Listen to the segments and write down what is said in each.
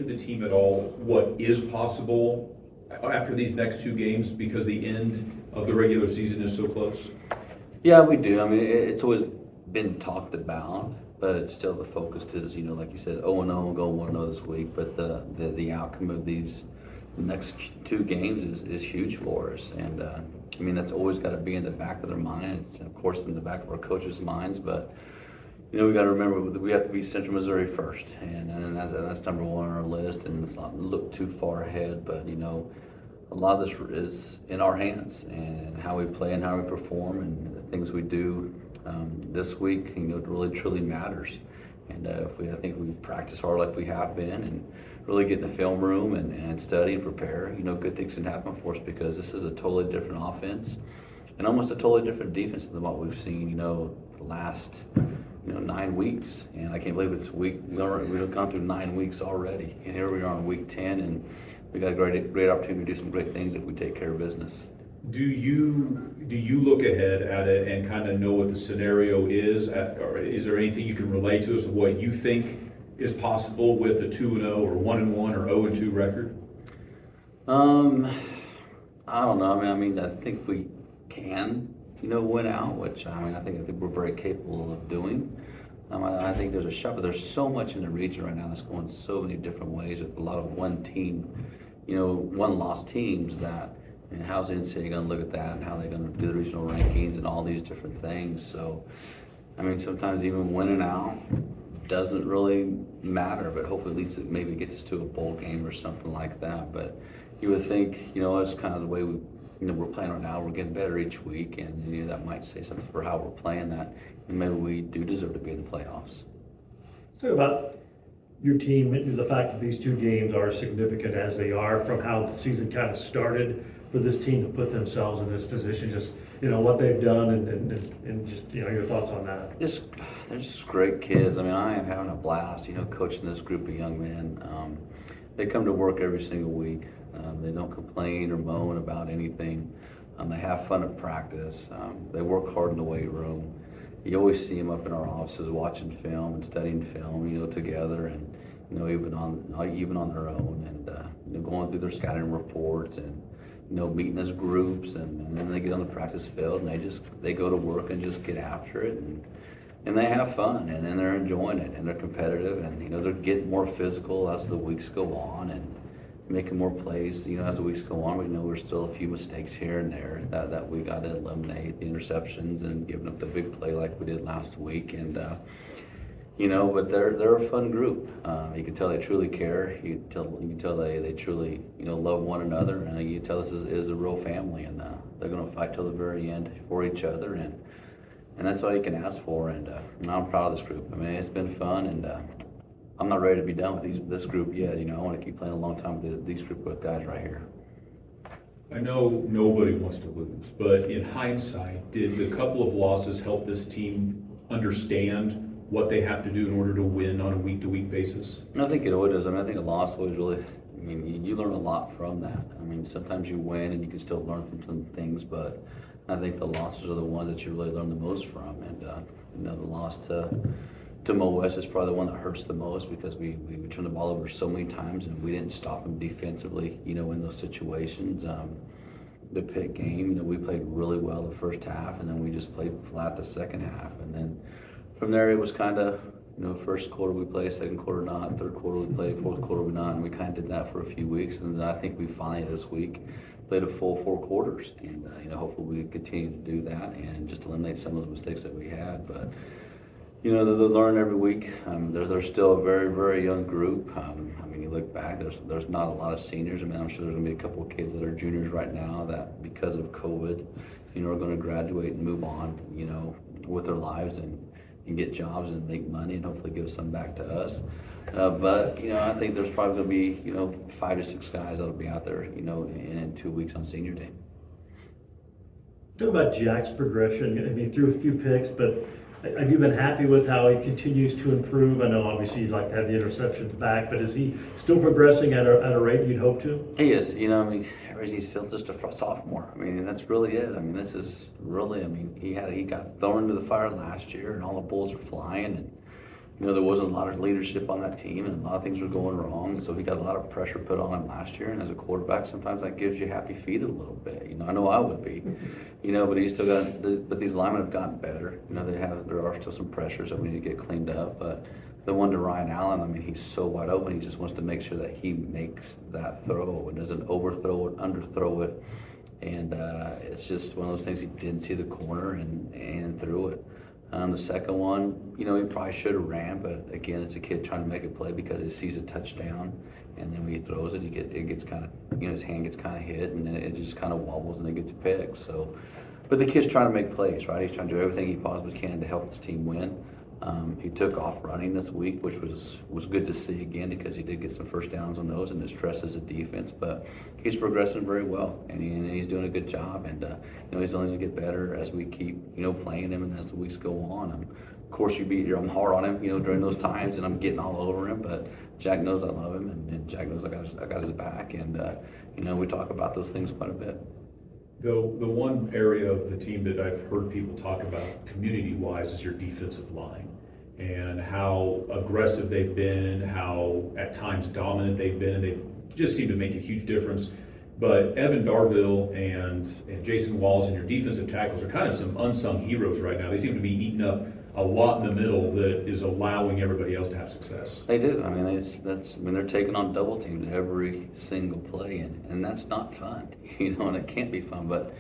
to the team at all what is possible after these next two games because the end of the regular season is so close? Yeah, we do. I mean, it's always been talked about, but it's still the focus is, like you said, 0-0, go 1-0 this week. But the outcome of these next two games is huge for us. And I mean, that's always got to be in the back of their minds. It's, of course, in the back of our coaches' minds. But, we got to remember that we have to beat Central Missouri first. And that's number one on our list. And let's not look too far ahead. But, a lot of this is in our hands and how we play and how we perform and the things we do this week, it really truly matters. And I think we practice hard like we have been and really get in the film room and study and prepare, good things can happen for us because this is a totally different offense and almost a totally different defense than what we've seen, the last 9 weeks. And I can't believe we've gone through 9 weeks already. And here we are on week 10 and we got a great opportunity to do some great things if we take care of business. Do you look ahead at it and kind of know what the scenario is, or is there anything you can relate to us of what you think is possible with a 2-0 or 1-1 or 0-2 record? I don't know. I mean, I think we can, win out, which I think we're very capable of doing. I think there's a shot, but there's so much in the region right now that's going so many different ways with a lot of one-loss teams that. And how's the NCAA going to look at that and how they're going to do the regional rankings and all these different things. So, I mean, sometimes even winning out doesn't really matter, but hopefully at least it maybe gets us to a bowl game or something like that. But you would think, that's kind of the way we're playing right now. We're getting better each week, and that might say something for how we're playing that. And maybe we do deserve to be in the playoffs. Let's talk about your team and the fact that these two games are as significant as they are from how the season kind of started. For this team to put themselves in this position, just what they've done and just your thoughts on that. They're just great kids. I mean, I am having a blast, coaching this group of young men. They come to work every single week. They don't complain or moan about anything. They have fun at practice. They work hard in the weight room. You always see them up in our offices watching film and studying film, together and even on their own and going through their scouting reports and. Meeting as groups, and then they get on the practice field and they go to work and just get after it, and they have fun, and then they're enjoying it, and they're competitive, and they're getting more physical as the weeks go on and making more plays. As the weeks go on, we know there's still a few mistakes here and there that we got to eliminate, the interceptions and giving up the big play like we did last week, and but they're a fun group. You can tell they truly care. You can tell they truly love one another, and you can tell this is a real family, and they're going to fight till the very end for each other, and that's all you can ask for. And I'm proud of this group. I mean, it's been fun, and I'm not ready to be done with this group yet. I want to keep playing a long time with these group of guys right here. I know nobody wants to lose, but in hindsight, did the couple of losses help this team understand what they have to do in order to win on a week-to-week basis? I think it always does. I mean, I think a loss always really, you learn a lot from that. I mean, sometimes you win and you can still learn from some things, but I think the losses are the ones that you really learn the most from. And, the loss to Mo West is probably the one that hurts the most because we turned the ball over so many times and we didn't stop them defensively, in those situations. The Pitt game, we played really well the first half, and then we just played flat the second half. And then from there, it was kind of, first quarter we played, second quarter not, third quarter we played, fourth quarter we not, and we kind of did that for a few weeks. And I think we finally this week played a full 4 quarters, and hopefully we continue to do that and just eliminate some of the mistakes that we had. But they learn every week. They're still a very, very young group. You look back, there's not a lot of seniors. I'm sure there's going to be a couple of kids that are juniors right now that because of COVID, are going to graduate and move on, with their lives and get jobs and make money and hopefully give some back to us. But I think there's probably going to be 5 to 6 guys that'll be out there in 2 weeks on senior day. Talk about Jack's progression. He threw a few picks, but have you been happy with how he continues to improve? I know obviously you'd like to have the interceptions back, but is he still progressing at a rate you'd hope to? He is. He's still just a sophomore. That's really it. This is really. He got thrown into the fire last year, and all the bullets were flying, you know, there wasn't a lot of leadership on that team, and a lot of things were going wrong, and so he got a lot of pressure put on him last year. And as a quarterback, sometimes that gives you happy feet a little bit. You know, I know I would be, you know, but he's still got. But these linemen have gotten better. You know, there are still some pressures that we need to get cleaned up. But the one to Ryan Allen, I mean, he's so wide open. He just wants to make sure that he makes that throw and doesn't overthrow it, underthrow it, and it's just one of those things. He didn't see the corner and threw it. The second one, you know, he probably should have ran, but again, it's a kid trying to make a play because he sees a touchdown, and then when he throws it, it gets kind of, you know, his hand gets kind of hit, and then it just kind of wobbles and it gets picked. So, but the kid's trying to make plays, right? He's trying to do everything he possibly can to help his team win. He took off running this week, which was good to see again because he did get some first downs on those, and it stresses the defense. But he's progressing very well, and he's doing a good job. And you know, he's only going to get better as we keep, you know, playing him and as the weeks go on. Of course, I'm hard on him, you know, during those times, and I'm getting all over him. But Jack knows I love him, and Jack knows I got his back. And you know, we talk about those things quite a bit. The one area of the team that I've heard people talk about community-wise is your defensive line, and how aggressive they've been, how at times dominant they've been, and they just seem to make a huge difference. But Evan Darville and Jason Wallace and your defensive tackles are kind of some unsung heroes right now. They seem to be eating up a lot in the middle that is allowing everybody else to have success. They do. I mean, they're taking on double teams every single play, and that's not fun, you know, and it can't be fun, but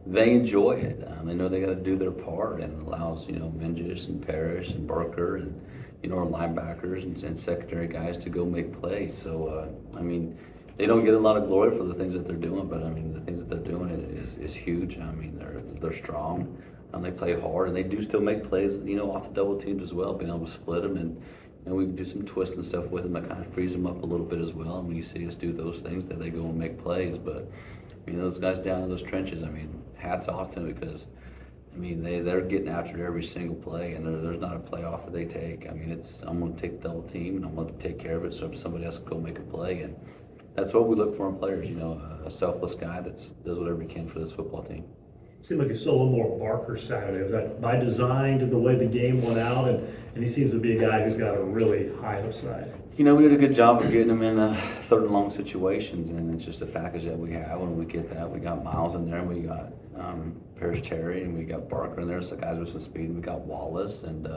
they enjoy it. They know they got to do their part, and it allows, you know, Mingus and Parrish and Barker and, you know, our linebackers and secondary guys to go make plays. So, I mean, they don't get a lot of glory for the things that they're doing, but I mean, the things that they're doing is huge. I mean, they're strong. They play hard, and they do still make plays, you know, off the double teams as well, being able to split them, and you know, we can do some twists and stuff with them that kind of frees them up a little bit as well. And when you see us do those things, that they go and make plays. But you know, those guys down in those trenches, I mean, hats off to them, because I mean, they're getting after it every single play, and there's not a play off that they take. I mean, I'm going to take the double team, and I'm going to take care of it, so somebody else can go make a play. And that's what we look for in players, you know, a selfless guy that does whatever he can for this football team. Seemed like you saw a little more Barker Saturday. Was that by design, to the way the game went out? And he seems to be a guy who's got a really high upside. You know, we did a good job of getting him in third and long situations, and it's just a package that we have. When we get that, we got Miles in there, and we got Parrish Terry, and we got Barker in there, so guys with some speed. And we got Wallace, and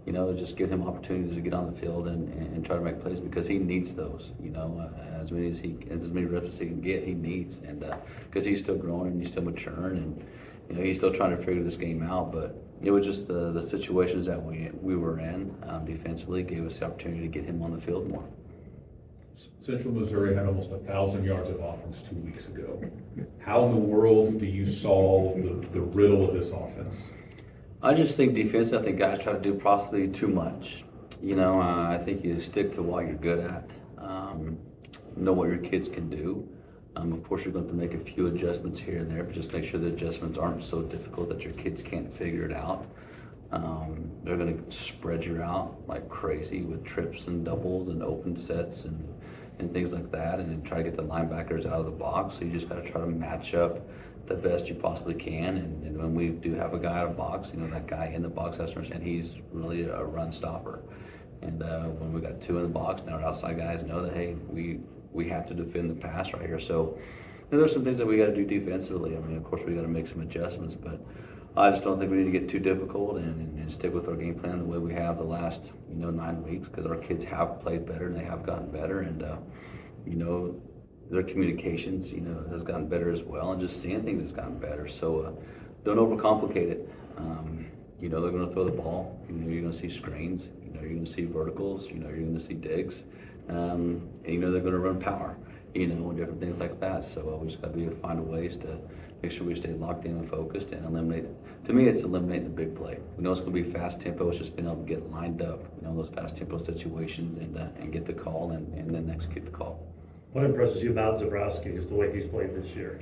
you know, just give him opportunities to get on the field and try to make plays, because he needs those. You know, as many reps as he can get, he needs, and because he's still growing and he's still maturing, and you know, he's still trying to figure this game out. But it was just the situations that we were in defensively gave us the opportunity to get him on the field more. Central Missouri had almost 1,000 yards of offense 2 weeks ago. How in the world do you solve the riddle of this offense? I just think defense, I think guys try to do possibly too much. You know, I think you stick to what you're good at, know what your kids can do. Of course, you're going to make a few adjustments here and there, but just make sure the adjustments aren't so difficult that your kids can't figure it out. They're going to spread you out like crazy with trips and doubles and open sets and things like that, and then try to get the linebackers out of the box. So you just got to try to match up the best you possibly can. And when we do have a guy out of box, you know, that guy in the box has to understand he's really a run stopper. And when we got two in the box, now our outside guys know that, hey, we have to defend the pass right here. So you know, there's some things that we got to do defensively. I mean, of course, we got to make some adjustments, but I just don't think we need to get too difficult and stick with our game plan the way we have the last, you know, 9 weeks, because our kids have played better and they have gotten better, and you know, their communications, you know, has gotten better as well, and just seeing things has gotten better. So don't overcomplicate it. You know, they're going to throw the ball. You know, you're going to see screens. You know, you're going to see verticals. You know, you're going to see digs. And you know, they're going to run power. You know, and different things like that. So we just got to be able to find ways to make sure we stay locked in and focused and eliminate. To me, it's eliminating the big play. We know it's going to be fast tempo. It's just being able to get lined up, you know, those fast tempo situations and get the call and then execute the call. What impresses you about Zabrowski is the way he's played this year?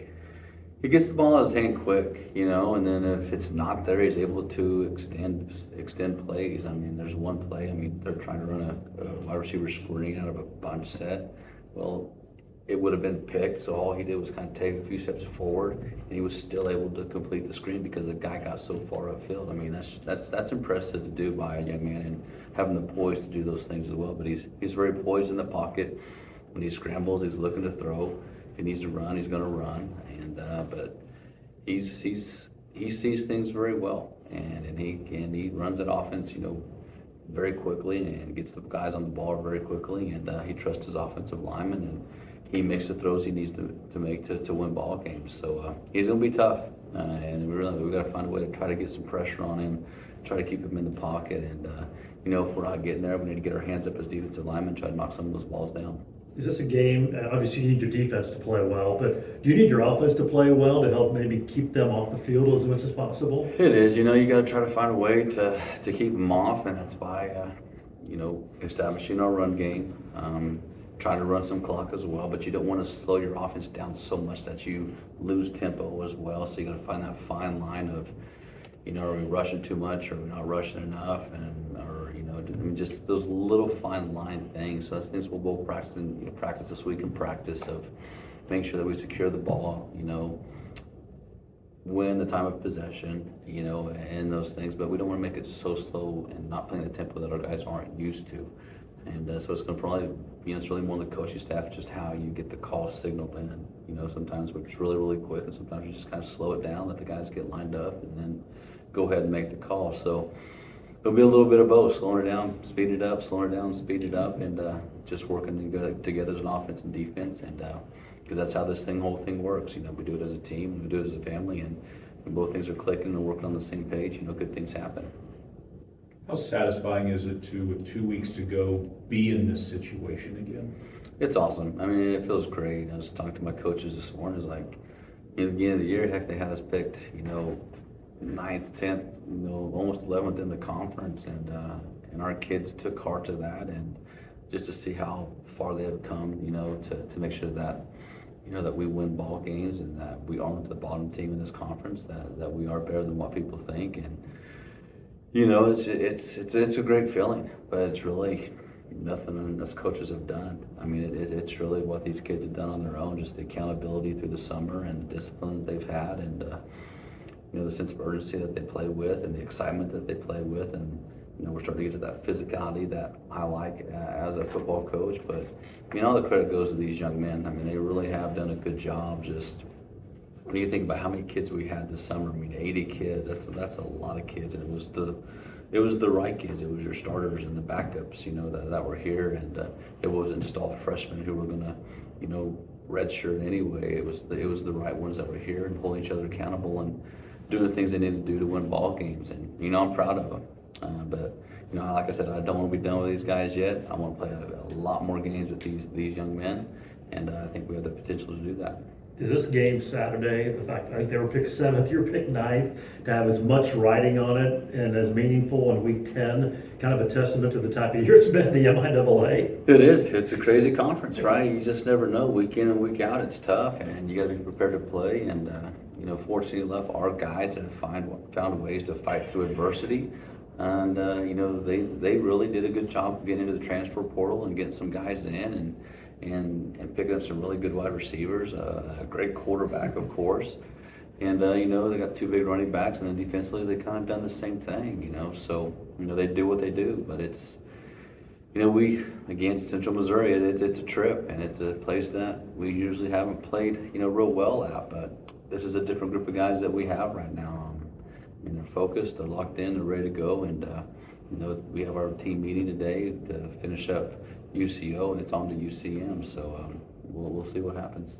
He gets the ball out of his hand quick, you know, and then if it's not there, he's able to extend plays. I mean, there's one play, I mean, they're trying to run a wide receiver screen out of a bunch set. Well, it would have been picked, so all he did was kind of take a few steps forward, and he was still able to complete the screen because the guy got so far upfield. I mean, that's impressive to do by a young man, and having the poise to do those things as well. But he's very poised in the pocket. When he scrambles, he's looking to throw. If he needs to run, he's going to run. And but he sees things very well, and he runs that offense, very quickly, and gets the guys on the ball very quickly, and he trusts his offensive lineman, and he makes the throws he needs to make to win ball games. So he's going to be tough, and we got to find a way to try to get some pressure on him, try to keep him in the pocket, and if we're not getting there, we need to get our hands up as defensive linemen, try to knock some of those balls down. Is this a game, obviously you need your defense to play well, but do you need your offense to play well to help maybe keep them off the field as much as possible? It is, you got to try to find a way to keep them off, and that's by, establishing our run game, trying to run some clock as well, but you don't want to slow your offense down so much that you lose tempo as well, so you got to find that fine line of, are we rushing too much, or are we not rushing enough, just those little fine line things. So that's things we'll both practice this week, and practice of making sure that we secure the ball, win the time of possession, and those things, but we don't want to make it so slow and not playing the tempo that our guys aren't used to. And so it's going to probably, it's really more the coaching staff, just how you get the call signaled in. Sometimes we're just really, really quick, and sometimes you just kind of slow it down, let the guys get lined up, and then go ahead and make the call. So it'll be a little bit of both, slowing it down, speed it up, slowing it down, speed it up, and just working together as an offense and defense, and because that's how this whole thing works. We do it as a team, we do it as a family, and when both things are clicking and working on the same page, good things happen. How satisfying is it to, with 2 weeks to go, be in this situation again? It's awesome. I mean, it feels great. I was talking to my coaches this morning. It's like, in the beginning of the year, heck, they had us picked, 9th, 10th, almost 11th in the conference, and our kids took heart to that, and just to see how far they have come, to make sure that, that we win ball games, and that we aren't the bottom team in this conference, that we are better than what people think, and it's a great feeling, but it's really nothing us coaches have done. I mean, it's really what these kids have done on their own, just the accountability through the summer and the discipline that they've had, and the sense of urgency that they play with, and the excitement that they play with, and we're starting to get to that physicality that I like as a football coach. But all the credit goes to these young men. I mean, they really have done a good job. Just when you think about how many kids we had this summer, 80 kids. That's a lot of kids, and it was the right kids. It was your starters and the backups, that were here, and it wasn't just all freshmen who were gonna, redshirt anyway. It was the right ones that were here and holding each other accountable and doing the things they need to do to win ball games, and I'm proud of them. But like I said, I don't want to be done with these guys yet. I want to play a lot more games with these young men, and I think we have the potential to do that. Is this game Saturday, the fact that they were picked 7th, you were picked 9th, to have as much writing on it and as meaningful in week 10, kind of a testament to the type of year it's been in the MIAA? It is. It's a crazy conference, right? You just never know. Week in and week out, it's tough, and you got to be prepared to play. And fortunately enough, our guys have found ways to fight through adversity, and they really did a good job getting into the transfer portal and getting some guys in, and picking up some really good wide receivers, a great quarterback, of course. And, they got 2 big running backs, and then defensively they kind of done the same thing, So, they do what they do, but it's, Central Missouri, it's a trip, and it's a place that we usually haven't played, real well at, but this is a different group of guys that we have right now. They're focused, they're locked in, they're ready to go, and, we have our team meeting today to finish up UCO, and it's on to UCM, so we'll see what happens.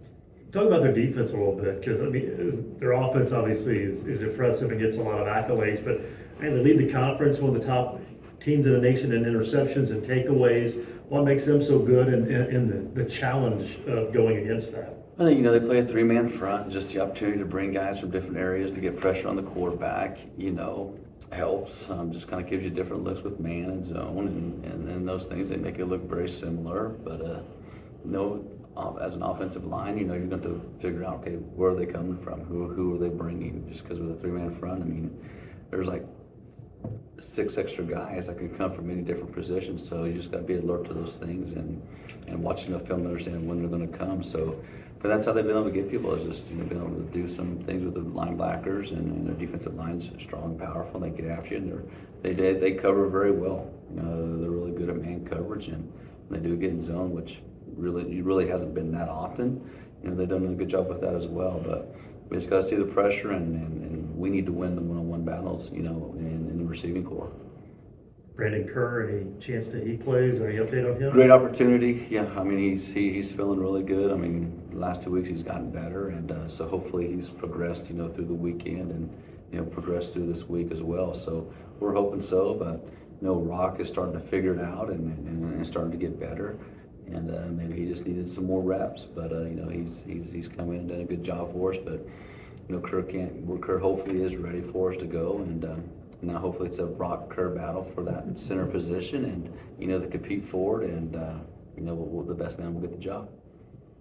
Talk about their defense a little bit, because their offense obviously is impressive and gets a lot of accolades, but they lead the conference, one of the top teams in the nation in interceptions and takeaways. What makes them so good in the challenge of going against that? I think, they play a 3-man front, just the opportunity to bring guys from different areas to get pressure on the quarterback, helps. Just kind of gives you different looks with man and zone, and those things, they make it look very similar. But as an offensive line, you're going to figure out, okay, where are they coming from? Who are they bringing? Just because with a 3-man front, there's like 6 extra guys that can come from many different positions. So you just got to be alert to those things and watching the film to understand when they're going to come. So, but that's how they've been able to get people, is just being able to do some things with the linebackers, and their defensive line's strong and powerful. And they get after you, and they cover very well. They're really good at man coverage, and they do get in zone, which really hasn't been that often. They've done a good job with that as well. But we just got to see the pressure, and we need to win the one-on-one battles, in the receiving corps. Brandon Kerr, any chance that he plays, or any update on him? Great opportunity. Yeah, I mean, he's feeling really good. I mean, the last 2 weeks he's gotten better, and so hopefully he's progressed, through the weekend, and progressed through this week as well. So we're hoping so, but Rock is starting to figure it out and starting to get better. And maybe he just needed some more reps, but he's come in and done a good job for us. But Kerr hopefully is ready for us to go, and now hopefully it's a Rock Kerr battle for that center position, and to compete forward, and the best man will get the job.